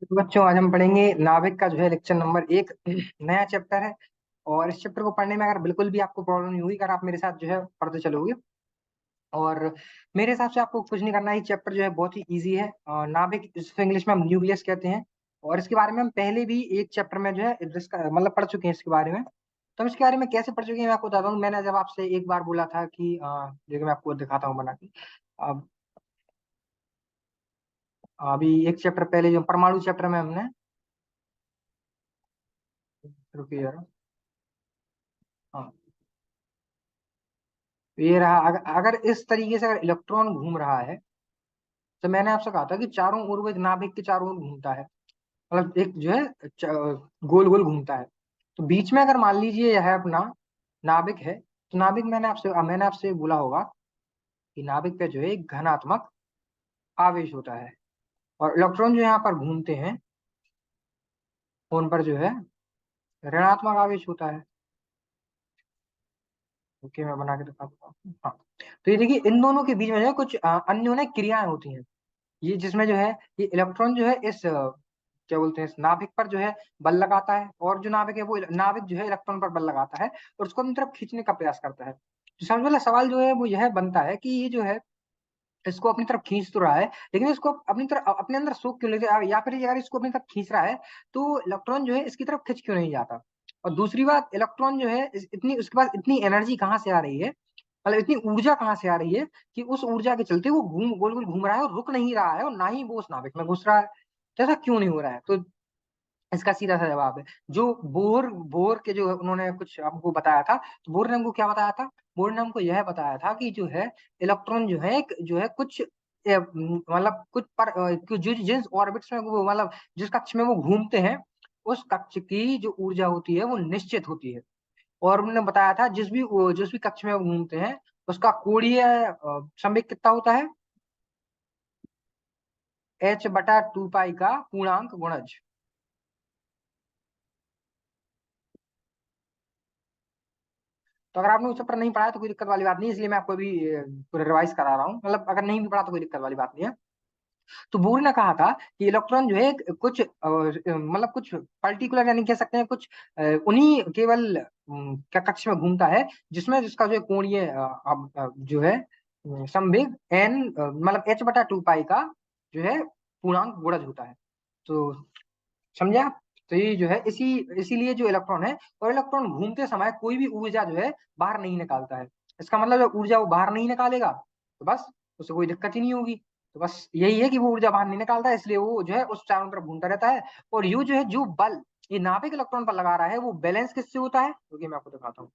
तो बच्चों आज हम पढ़ेंगे नाभिक का जो है लेक्चर नंबर 1 नया चैप्टर है। और इस चैप्टर को पढ़ने में अगर बिल्कुल भी आपको प्रॉब्लम नहीं हुई, अगर आप मेरे साथ जो है पढ़ते चलोगे और मेरे हिसाब से आपको कुछ नहीं करना है। चैप्टर जो है बहुत ही इजी है। नाभिक इसको इंग्लिश में हम न्यूक्लियस कहते हैं। और इसके बारे में हम पहले भी एक चैप्टर में जो है मतलब पढ़ चुके हैं इसके बारे में। तो हम इसके बारे में कैसे पढ़ चुके हैं मैं आपको बताता हूँ। मैंने जब आपसे एक बार बोला था कि देखिए मैं आपको दिखाता हूँ बना के। अब अभी एक चैप्टर पहले जो परमाणु चैप्टर में हमने, रुकिए जरा। हाँ, तो ये रहा। अगर इस तरीके से अगर इलेक्ट्रॉन घूम रहा है तो मैंने आपसे कहा था कि चारों ओर वो एक नाभिक के चारों ओर घूमता है। मतलब एक जो है गोल गोल घूमता है। तो बीच में अगर मान लीजिए यह है अपना नाभिक है, तो नाभिक मैंने आपसे बोला होगा कि नाभिक पे जो है एक धनात्मक आवेश होता है। और इलेक्ट्रॉन जो यहाँ पर घूमते हैं उन पर जो है ऋणात्मक आवेश होता है। ओके, मैं बना के दिखाता हूँ। हाँ, तो ये देखिए इन दोनों के बीच में जो है कुछ अन्योन्य क्रियाएं होती हैं। ये जिसमें जो है ये इलेक्ट्रॉन जो है इस क्या बोलते हैं इस नाभिक पर जो है बल लगाता है, और जो नाभिक है वो नाभिक जो है इलेक्ट्रॉन पर बल लगाता है और उसको अपनी तरफ खींचने का प्रयास करता है। तो समझ वाला सवाल जो है वो यह बनता है कि ये जो है इसको अपनी तरफ खींच तो रहा है, लेकिन इसको अपनी तरफ अपने अंदर सोख क्यों लेते, या फिर अगर इसको अपनी तरफ खींच रहा है तो इलेक्ट्रॉन जो है इसकी तरफ खिंच क्यों नहीं जाता। और दूसरी बात, इलेक्ट्रॉन जो है इतनी उसके पास इतनी एनर्जी कहाँ से आ रही है, मतलब इतनी ऊर्जा कहाँ से आ रही है कि उस ऊर्जा के चलते वो गोल गोल घूम रहा है और रुक नहीं रहा है, और ना ही वो उस नाभिक में घुस रहा है। तो ऐसा क्यों नहीं हो रहा है? तो इसका सीधा सा जवाब है जो बोर बोर के जो उन्होंने कुछ हमको बताया था। तो बोर ने हमको क्या बताया था? बोर ने हमको यह बताया था कि जो है इलेक्ट्रॉन जो है कुछ मतलब कुछ पर जिस ऑर्बिट्स में वो मतलब जिस कक्ष में वो घूमते हैं उस कक्ष की जो ऊर्जा होती है वो निश्चित होती है। और उन्होंने बताया था जिस भी कक्ष में वो घूमते हैं उसका कोणीय संवेग कितना होता है? h/2 पाई का पूर्णांक गुणज। तो अगर आपने उस चैप्टर नहीं पढ़ा है तो कोई दिक्कत वाली बात नहीं है, इसलिए मैं आपको अभी पूरा रिवाइज करा रहा हूँ। मतलब अगर नहीं भी पढ़ा तो कोई दिक्कत वाली बात नहीं है। तो बोर ने कहा था कि इलेक्ट्रॉन जो है कुछ मतलब कुछ पर्टिकुलर यानी कह सकते हैं कुछ उन्हीं केवल क्या कक्ष में घूमता है जिसमें जिसका जो है कोणीय जो है संवेग n मतलब h/2 पाई का जो है पूर्णांक गुणज होता है। तो समझे आप? तो ये जो है इसीलिए जो इलेक्ट्रॉन है, और इलेक्ट्रॉन घूमते समय कोई भी ऊर्जा जो है बाहर नहीं निकालता है। इसका मतलब जब ऊर्जा वो बाहर नहीं निकालेगा तो बस उसे कोई दिक्कत ही नहीं होगी। तो बस यही है कि वो ऊर्जा बाहर नहीं निकालता है, इसलिए वो जो है उस चारों तरफ घूमता रहता है। और यू जो है जो बल ये नाभिक इलेक्ट्रॉन पर लगा रहा है वो बैलेंस किससे होता है, क्योंकि मैं आपको दिखाता हूँ।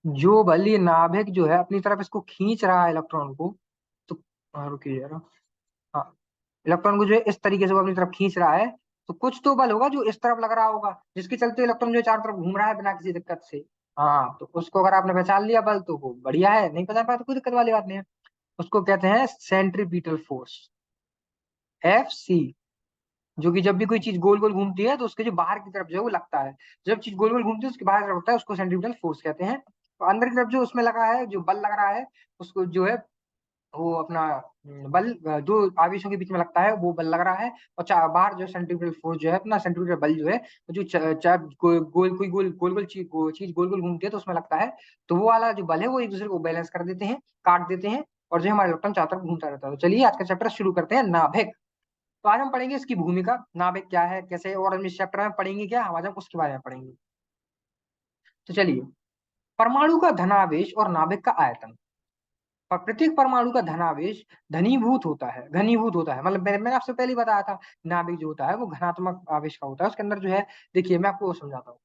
जो बल ये नाभिक जो है अपनी तरफ इसको खींच रहा है इलेक्ट्रॉन को, तो रुकिए जरा। हाँ, इलेक्ट्रॉन को जो है इस तरीके से वो अपनी तरफ खींच रहा है, तो कुछ तो बल होगा जो इस तरफ लग रहा होगा जिसके चलते इलेक्ट्रॉन जो है चारों तरफ घूम रहा है बिना किसी दिक्कत से। हाँ, तो उसको अगर आपने पहचान लिया बल तो वो बढ़िया है, नहीं पहचान पाया तो कोई दिक्कत वाली बात नहीं है। उसको कहते हैं सेंट्रीपिटल फोर्स, FC। जो कि जब भी कोई चीज गोल गोल घूमती है तो उसके जो बाहर की तरफ जो है वो लगता है। जब चीज गोल गोल घूमती है उसके बाहर की तरफ लगता है, उसको सेंट्रीपिटल फोर्स कहते हैं। तो अंदर की तरफ जो उसमें लगा है जो बल लग रहा है उसको जो है वो अपना बल जो आवेशों के बीच में लगता है वो बल लग रहा है। और बाहर जो सेंट्रीपिटल फोर्स जो है अपना सेंट्रीपिटल बल जो है वो जो गोल गोल चीज गोल गोल घूमती है तो उसमें लगता है। तो वो वाला जो बल है वो एक दूसरे को बैलेंस कर देते हैं, काट देते हैं, और जो हमारा इलेक्ट्रॉन चारों तरफ घूमता रहता है। तो चलिए आज का चैप्टर शुरू करते हैं, नाभिक। तो आज हम पढ़ेंगे इसकी भूमिका, नाभिक क्या है कैसे है, और हम इस चैप्टर में पढ़ेंगे क्या, हम आज हम उसके बारे में पढ़ेंगे। तो चलिए, परमाणु का धनावेश और नाभिक का आयतन। और प्रत्येक परमाणु का धनावेश घनीभूत होता है। मतलब मैंने आपसे पहले ही बताया था, नाभिक जो होता है वो धनात्मक आवेश का होता है। उसके अंदर जो है, देखिए मैं आपको वो समझाता हूँ।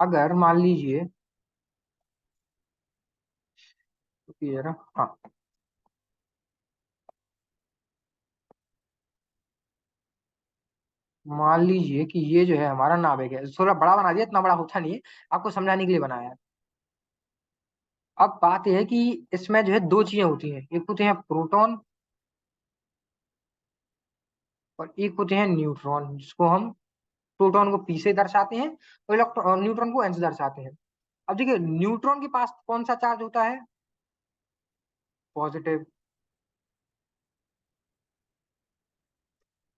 अगर मान लीजिए, रुकिए ना। हाँ, मान लीजिए कि ये जो है हमारा नाभिक है, थोड़ा बड़ा बना दिया, इतना बड़ा होता नहीं है, आपको समझाने के लिए बनाया है। अब बात यह है कि इसमें जो है दो चीजें होती हैं, एक होते हैं प्रोटॉन और एक होते हैं न्यूट्रॉन, जिसको हम प्रोटॉन को P से दर्शाते हैं और इलेक्ट्रॉन न्यूट्रॉन को N से दर्शाते हैं। अब देखिए न्यूट्रॉन के पास कौन सा चार्ज होता है? पॉजिटिव।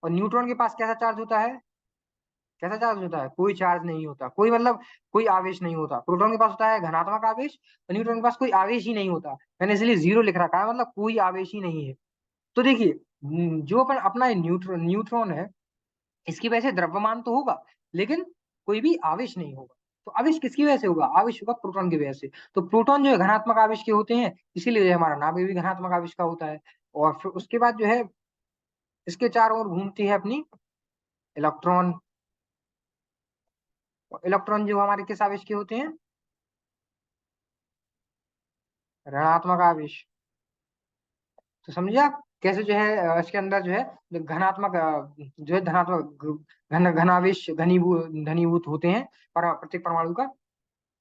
और न्यूट्रॉन के पास कैसा चार्ज होता है? कैसा चार्ज होता है? कोई चार्ज नहीं होता, कोई मतलब कोई आवेश नहीं होता। प्रोटॉन के पास होता है धनात्मक आवेश, और न्यूट्रॉन के पास कोई आवेश ही नहीं होता। मैंने इसलिए जीरो लिख रखा है, मतलब कोई आवेश ही नहीं है। तो देखिए, जो अपन अपना न्यूट्रॉन न्यूट्रॉन है, इसकी वजह से द्रव्यमान तो होगा, लेकिन कोई भी आवेश नहीं होगा। तो आवेश किसकी वजह से होगा? आवेश होगा प्रोटॉन की वजह से। तो प्रोटॉन जो है धनात्मक आवेश के होते हैं, इसीलिए जो है हमारा नाभिक भी धनात्मक आवेश का होता है। और फिर उसके बाद जो है इसके चारों ओर घूमती है अपनी इलेक्ट्रॉन। इलेक्ट्रॉन जो हमारे किस आवेश के होते हैं? ऋणात्मक आवेश। तो समझिए आप कैसे जो है इसके अंदर जो है जो घनात्मक जो है धनात्मक घनावेश घनीभूत होते हैं प्रत्येक परमाणु का।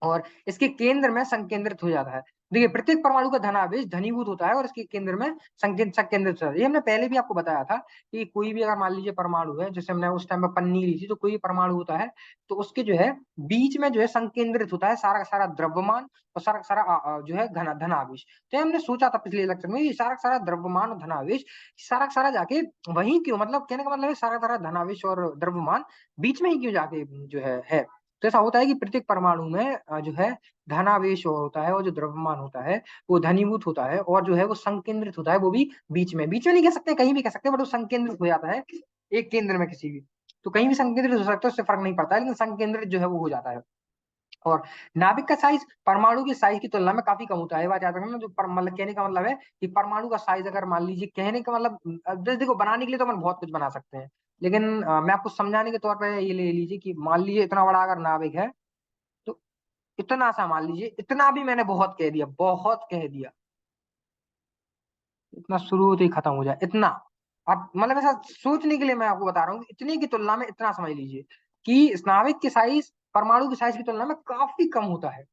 और इसके केंद्र में संकेंद्रित हो जाता है। देखिए, प्रत्येक परमाणु का धनावेश घनीभूत होता है और इसके केंद्र में संकेंद्रित होता है। ये हमने पहले भी आपको बताया था कि कोई भी अगर मान लीजिए परमाणु है, जैसे हमने उस टाइम में पन्नी ली थी, तो कोई परमाणु होता है तो उसके जो है बीच में जो है संकेंद्रित होता है सारा का सारा द्रव्यमान और सारा का सारा जो है धनावेश। तो ये हमने सोचा था पिछले लेक्चर में, ये सारा का सारा द्रव्यमान और धनावेश सारा का सारा जाके वहीं क्यों, मतलब कहने का मतलब है सारा का सारा धनावेश और द्रव्यमान बीच में ही क्यों जाके जो है। तो ऐसा होता है कि प्रत्येक परमाणु में जो है धनावेश होता है, और जो द्रव्यमान होता है वो धनीभूत होता है, और जो है वो संकेंद्रित होता है, वो भी बीच में नहीं कह सकते, कहीं भी कह सकते हैं, बट वो संकेंद्रित हो जाता है एक केंद्र में किसी भी। तो कहीं भी संकेंद्रित हो सकता है, उससे फर्क नहीं पड़ता है, लेकिन संकेंद्रित जो है वो हो जाता है। और नाभिक का साइज परमाणु की साइज की तुलना में काफी कम होता है। ये बात याद रखना, जो मतलब कहने का मतलब है कि परमाणु का साइज अगर मान लीजिए, कहने का मतलब जैसे देखो, बनाने के लिए तो अपन बहुत कुछ बना सकते हैं, लेकिन मैं आपको समझाने के तौर पर ये ले लीजिए कि मान लीजिए इतना बड़ा अगर नाभिक है, तो इतना सा मान लीजिए, इतना भी मैंने बहुत कह दिया, बहुत कह दिया, इतना शुरू होते ही खत्म हो जाए इतना। आप मतलब ऐसा सोचने के लिए मैं आपको बता रहा हूँ कि इतने की तुलना में इतना समझ लीजिए कि इस नाभिक की साइज परमाणु की साइज की तुलना में काफी कम होता है।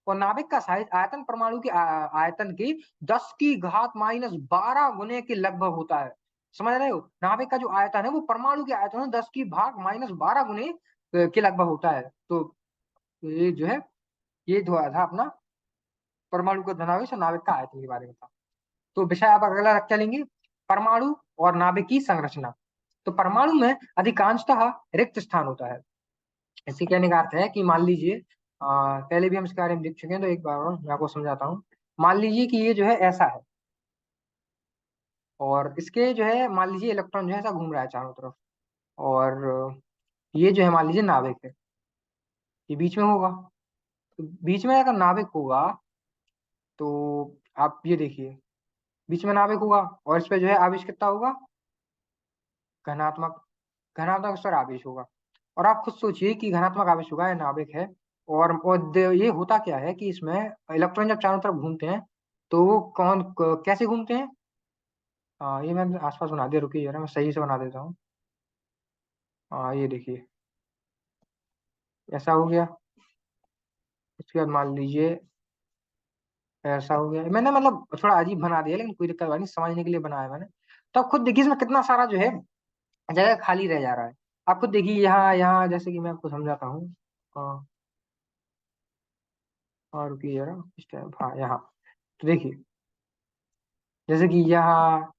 और नाभिक का साइज आयतन परमाणु के आयतन के 10 की घात -12 गुने के लगभग होता है। समझ रहे हो? नाभिक का जो आयतन है वो परमाणु के आयतन से 10 की घात -12 गुने के लगभग होता है। तो ये जो है, ये जो था अपना परमाणु का धनावेश और नाभिक का आयतन के बारे में था। तो विषय आप अगला रख चलेंगे, परमाणु और नाभिक की संरचना। तो परमाणु में अधिकांशतः रिक्त स्थान होता है। इसके कहने का अर्थ है कि मान लीजिए, पहले भी हम इसके बारे में देख चुके हैं, तो एक बार और मैं आपको समझाता हूँ। मान लीजिए कि ये जो है ऐसा है, और इसके जो है मान लीजिए इलेक्ट्रॉन जो है ऐसा घूम रहा है चारों तरफ, और ये जो है मान लीजिए नाभिक है, ये बीच में होगा। तो बीच में अगर नाभिक होगा, तो आप ये देखिए, बीच में नाभिक होगा और इस पे जो है आवेश कितना होगा? घनात्मक। घनात्मक स्तर आवेश होगा। और आप खुद सोचिए कि घनात्मक आवेश होगा, ये नाभिक है। ये होता क्या है कि इसमें इलेक्ट्रॉन जब चारों तरफ घूमते हैं, तो वो कैसे घूमते हैं? ये मैं आसपास बना दिया, रुकिए जरा मैं सही से बना देता हूँ। ये देखिए, ऐसा हो गया। उसके बाद मान लीजिए ऐसा हो गया। मैंने मतलब थोड़ा अजीब बना दिया, लेकिन कोई दिक्कत नहीं, समझने के लिए बनाया मैंने। तो आप खुद देखिए इसमें कितना सारा जो है जगह खाली रह जा रहा है। आप खुद देखिए, यहाँ यहाँ जैसे कि मैं आपको समझाता हूँ। और रुकिए जरा इस टाइम, हाँ यहाँ। तो देखिए, जैसे कि यहाँ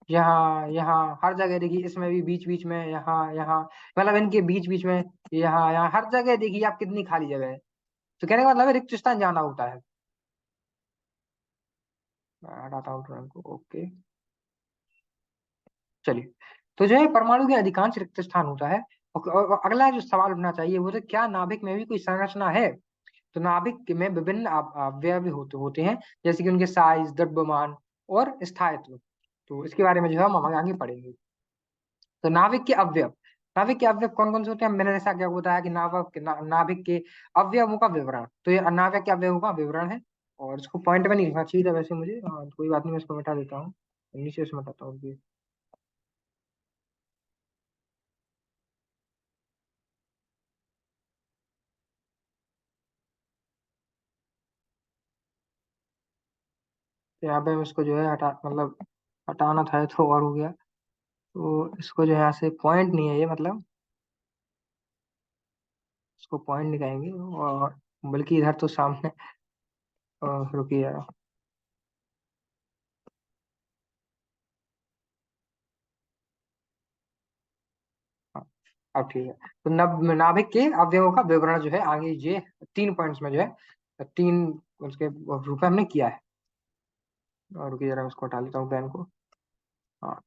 यहाँ यहाँ हर जगह देखिए, इसमें भी बीच बीच में, यहाँ यहाँ, मतलब इनके बीच बीच में, यहाँ यहाँ हर जगह देखिए आप कितनी खाली जगह है। तो कहने का मतलब है रिक्त स्थान ज्यादा होता है। मैं हटाता हूँ ड्राइंग को, ओके। चलिए, तो जो है परमाणु के अधिकांश रिक्त स्थान होता है। और अगला जो सवाल उठना चाहिए वो है, क्या नाभिक में भी कोई संरचना है? तो नाभिक में विभिन्न अवयव होते हैं, जैसे कि उनके साइज, द्रव्यमान और स्थायित्व। तो इसके बारे में जो है हम आगे पढ़ेंगे। तो नाभिक के अवयव कौन कौन से होते हैं? मैंने जैसा क्या बताया कि नाभिक के अवयवों का विवरण। तो ये नाभिक के अवयवों का विवरण है, और इसको पॉइंट में नहीं लिखना चाहिए था वैसे मुझे, कोई बात नहीं, मैं इसको मिटा देता हूँ, नीचे से मिटाता हूँ। तो यहाँ पे हम इसको जो है हटाना था तो और हो गया। तो इसको जो है यहाँ से पॉइंट नहीं है ये, मतलब इसको पॉइंट नहीं कहेंगे, और बल्कि इधर तो सामने रुकिए यार। अब ठीक है। तो नाभिक के अवयवों का विवरण जो है आगे ये 3 पॉइंट्स में जो है 3 उसके रूप में हमने किया है। और रुकिए जरा मैं उसको हटा लेता हूँ पेन को। हाँ।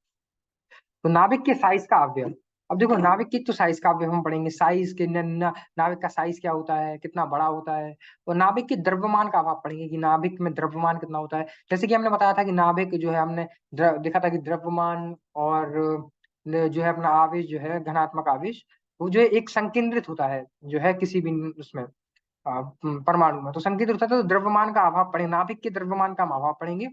तो नाभिक के साइज का अवयव। अब देखो नाभिक की तो साइज का अवयव हम पढ़ेंगे, साइज के नाभिक का साइज क्या होता है, कितना बड़ा होता है। और नाभिक के द्रव्यमान का आप पढ़ेंगे कि नाभिक में द्रव्यमान कितना होता है। जैसे कि हमने बताया था कि नाभिक जो है हमने देखा था कि द्रव्यमान और जो है अपना आवेश जो है घनात्मक आवेश, वो जो है एक संकेंद्रित होता है जो है किसी भी उसमें परमाणु में। तो संकेंद्रित होता है तो द्रव्यमान का अभाव पढ़ेंगे, नाभिक के द्रव्यमान का हम अभाव पढ़ेंगे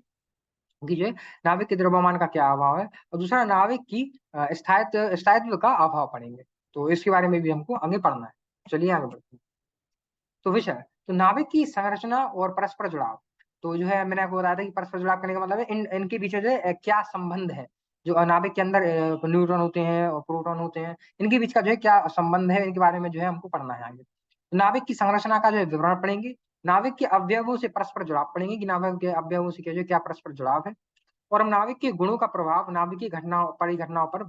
कि जो है नाभिक के द्रव्यमान का क्या अभाव है। और दूसरा नाभिक की स्थायित्व स्थायित्व का अभाव पढ़ेंगे। तो इसके बारे में भी हमको आगे पढ़ना है। चलिए आगे बढ़ते हैं। तो विषय, तो नाभिक की संरचना और परस्पर जुड़ाव। तो जो है मैंने आपको बताया था कि परस्पर जुड़ाव करने का मतलब है इनके बीच में जो है क्या संबंध है। जो नाभिक के अंदर न्यूट्रॉन होते हैं और प्रोटॉन होते हैं, इनके बीच का जो है क्या संबंध है, इनके बारे में जो है हमको पढ़ना है आगे। नाभिक की संरचना का जो है विवरण पढ़ेंगे। नाभिक के अवयवों से परस्पर जुड़ाव पढ़ेंगे कि नाभिक के अवयवों से जो है क्या परस्पर जुड़ाव है। और हम नाभिक के गुणों का प्रभाव नाभिकीय घटनाओं परिघटनाओं पर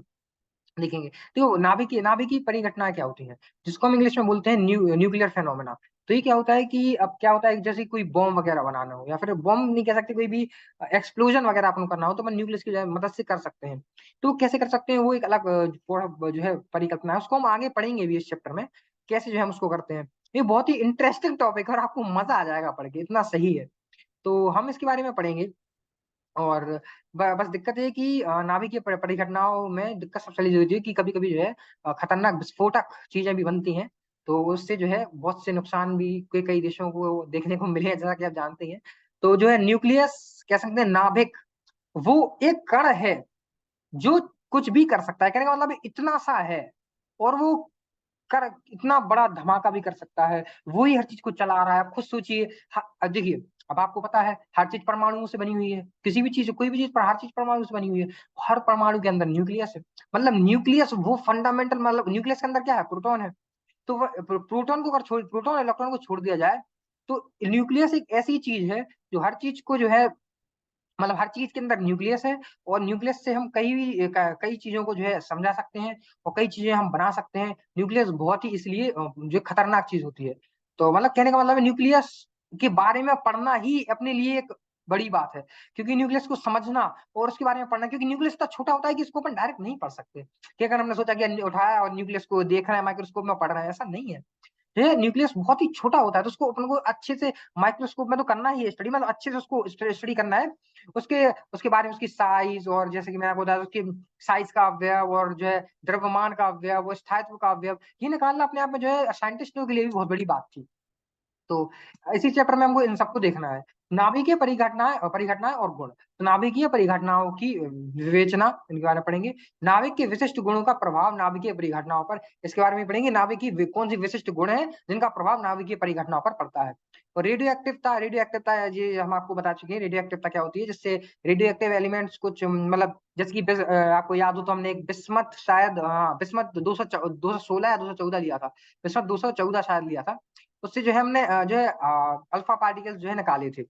लिखेंगे। तो नाभिकीय परिघटनाएं क्या होती हैं, जिसको हम इंग्लिश में बोलते हैं न्यूक्लियर फेनोमेना। तो ये क्या होता है कि अब क्या होता है, जैसे कोई बॉम्ब वगैरह बनाना हो, या फिर बॉम्ब नहीं कह सकते, कोई भी एक्सप्लोजन वगैरह अपन करना हो, तो अपन न्यूक्लियस की मदद से कर सकते हैं। तो कैसे कर सकते हैं, वो एक अलग जो है परिकल्पना है, उसको हम आगे पढ़ेंगे भी इस चैप्टर में, कैसे जो है हम उसको करते हैं। ये बहुत ही इंटरेस्टिंग टॉपिक है और आपको मजा आ जाएगा पढ़ के, इतना सही है। तो हम इसके बारे में पढ़ेंगे। और बस दिक्कत ये है कि नाभिकीय परिघटनाओं में दिक्कत सबसे पहले जो होती है कि कभी कभी जो है खतरनाक विस्फोटक चीजें भी बनती हैं। तो उससे जो है बहुत से नुकसान भी कई देशों को देखने को मिले हैं, जैसा कि आप जानते हैं। तो जो है न्यूक्लियस कह सकते हैं, नाभिक वो एक कण है जो कुछ भी कर सकता है। कहने का मतलब इतना सा है, और वो कर इतना बड़ा धमाका भी कर सकता है। वो ही हर चीज को चला रहा है। आप खुद सोचिए। अब देखिए, अब आपको पता है हर चीज परमाणुओं से बनी हुई है, किसी भी चीज, कोई भी चीज पर हर चीज परमाणु से बनी हुई है। हर परमाणु के अंदर न्यूक्लियस है। मतलब न्यूक्लियस वो फंडामेंटल, मतलब न्यूक्लियस के अंदर क्या है, प्रोटॉन है। तो प्रोटॉन को अगर प्रोटॉन इलेक्ट्रॉन को छोड़ दिया जाए, तो न्यूक्लियस एक ऐसी चीज है जो हर चीज को जो है, मतलब हर चीज के अंदर न्यूक्लियस है। और न्यूक्लियस से हम कई चीजों को जो है समझा सकते हैं, और कई चीजें हम बना सकते हैं। न्यूक्लियस बहुत ही इसलिए जो खतरनाक चीज होती है। तो मतलब कहने का मतलब है न्यूक्लियस के बारे में पढ़ना ही अपने लिए एक बड़ी बात है। क्योंकि न्यूक्लियस को समझना और उसके बारे में पढ़ना, क्योंकि न्यूक्लियस इतना छोटा होता है कि इसको अपन डायरेक्ट नहीं पढ़ सकते कि अगर हमने सोचा कि उठाया और न्यूक्लियस को देख रहे हैं माइक्रोस्कोप में पढ़ रहे हैं, ऐसा नहीं है। ये न्यूक्लियस बहुत ही छोटा होता है, तो उसको अपन को अच्छे से माइक्रोस्कोप में तो करना ही है स्टडी, मतलब अच्छे से उसको स्टडी करना है। उसके उसके बारे में, उसकी साइज, और जैसे कि मैंने आपको बताया उसकी साइज का अवयव, और जो है द्रव्यमान का अवयव, स्थायित्व का अवयव, ये निकालना अपने आप में जो है साइंटिस्टों के लिए भी बहुत बड़ी बात थी। तो इसी चैप्टर में हमको इन सबको देखना है। नाभिकीय परिघटनाएं और गुण। तो नाभिकीय परिघटनाओं की विवेचना, इनके बारे में पढ़ेंगे। नाभिक के विशिष्ट गुणों का प्रभाव नाभिकीय परिघटनाओं पर, इसके बारे में पढ़ेंगे। नाभिक की कौन सी विशिष्ट गुण है जिनका प्रभाव नाभिकीय परिघटनाओं पर पड़ता है। और रेडियो एक्टिवता ये हम आपको बता चुके हैं। रेडियो एक्टिवता क्या होती है, जिससे रेडियो एक्टिव एलिमेंट्स कुछ मतलब जैसे कि आपको याद हो तो हमने एक बिस्मथ, शायद हाँ बिस्मथ 216 या 214 लिया था। बिस्मथ 214 शायद लिया था। उससे जो है हमने जो है अल्फा पार्टिकल्स जो है निकाले थे।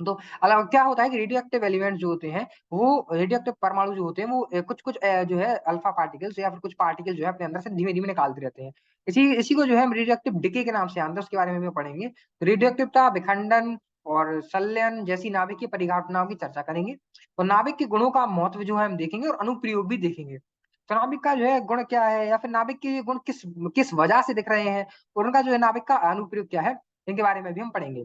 तो अलग क्या होता है कि रेडियो एक्टिव एलिमेंट्स जो होते हैं, वो रेडियो एक्टिव परमाणु जो होते हैं, वो कुछ कुछ जो है अल्फा पार्टिकल्स या फिर कुछ पार्टिकल जो है अपने अंदर से धीमे धीमे निकालते रहते हैं। इसी इसी को जो है हम रेडियो एक्टिव डिके के नाम से जानते हैं, उसके बारे में भी पढ़ेंगे। रेडियो एक्टिवता, विखंडन और संलयन जैसी नाभिकीय परिघटनाओं की चर्चा करेंगे। और नाभिक के गुणों का महत्व जो है हम देखेंगे, और अनुप्रयोग भी देखेंगे। तो नाभिक का जो है गुण क्या है, या फिर नाभिक के गुण किस किस वजह से दिख रहे हैं, और उनका जो है नाभिक का अनुप्रयोग क्या है, इनके बारे में भी हम पढ़ेंगे।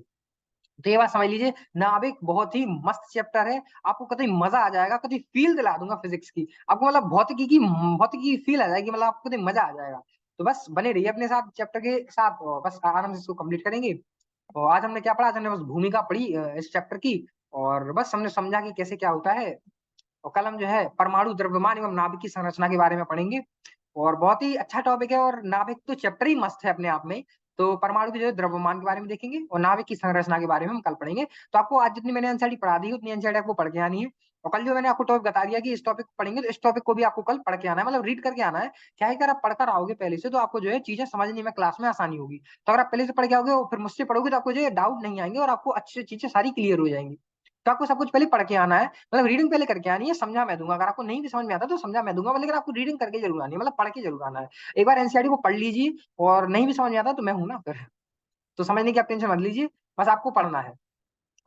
तो ये बात समझ लीजिए, नाभिक बहुत ही मस्त चैप्टर है। आपको कतई मजा आ जाएगा, कतई फील दिला दूंगा फिजिक्स की आपको, मतलब भौतिकी की फील आ जाएगी, मतलब आपको कतई मजा आ जाएगा। तो बस बने रहिए अपने साथ चैप्टर के साथ, और बस आराम से इसको कंप्लीट करेंगे। और आज हमने क्या पढ़ा, आज हमने बस भूमिका पढ़ी इस चैप्टर की। और बस हमने समझा कि कैसे क्या होता है। और कल हम जो है परमाणु द्रव्यमान एवं नाभिक की संरचना के बारे में पढ़ेंगे। और बहुत ही अच्छा टॉपिक है, और नाभिक तो चैप्टर ही मस्त है अपने आप में। तो परमाणु के जो है द्रव्यमान के बारे में देखेंगे, और नाभिक की संरचना के बारे में हम कल पढ़ेंगे। तो आपको आज जितनी मैंने एनसीईआरटी पढ़ा दी है, उतनी एनसीईआरटी आपको पढ़ के आनी है। और कल जो मैंने आपको टॉपिक बता दिया कि इस टॉपिक को पढ़ेंगे, तो इस टॉपिक को भी आपको कल पढ़ के आना है, मतलब रीड करके आना है। क्या है कि अगर आप पढ़कर आओगे पहले से, तो आपको जो है चीजें समझने में क्लास में आसानी होगी। तो अगर आप पहले से पढ़ के आओगे और फिर मुझसे पढ़ोगे, तो आपको जो है डाउट नहीं आएंगे, और आपको अच्छी चीजें सारी क्लियर हो जाएंगी। तो आपको सब कुछ पहले पढ़ के आना है, मतलब रीडिंग पहले करके आनी है, समझा मैं दूंगा। अगर आपको नहीं भी समझ में आता तो समझा मैं दूंगा, लेकिन आपको रीडिंग करके जरूर आनी है, मतलब पढ़ के जरूर आना है। एक बार एनसीईआरटी को पढ़ लीजिए, और नहीं भी समझ में आता तो मैं हूं ना फिर, तो समझने की आप टेंशन मत लीजिए, बस आपको पढ़ना है।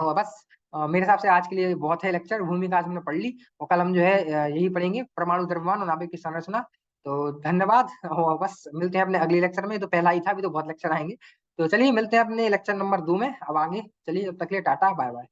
और बस मेरे हिसाब से आज के लिए बहुत है लेक्चर, भूमिका आज हमने पढ़ ली, और कल हम जो है यही पढ़ेंगे, परमाणु द्रव्यमान और नाभिक की संरचना। तो धन्यवाद, और बस मिलते हैं अपने अगले लेक्चर में। तो पहला ही था, अभी तो बहुत लेक्चर आएंगे। तो चलिए मिलते हैं अपने लेक्चर नंबर 2 में अब आगे। चलिए, तब तक के लिए टाटा बाय बाय।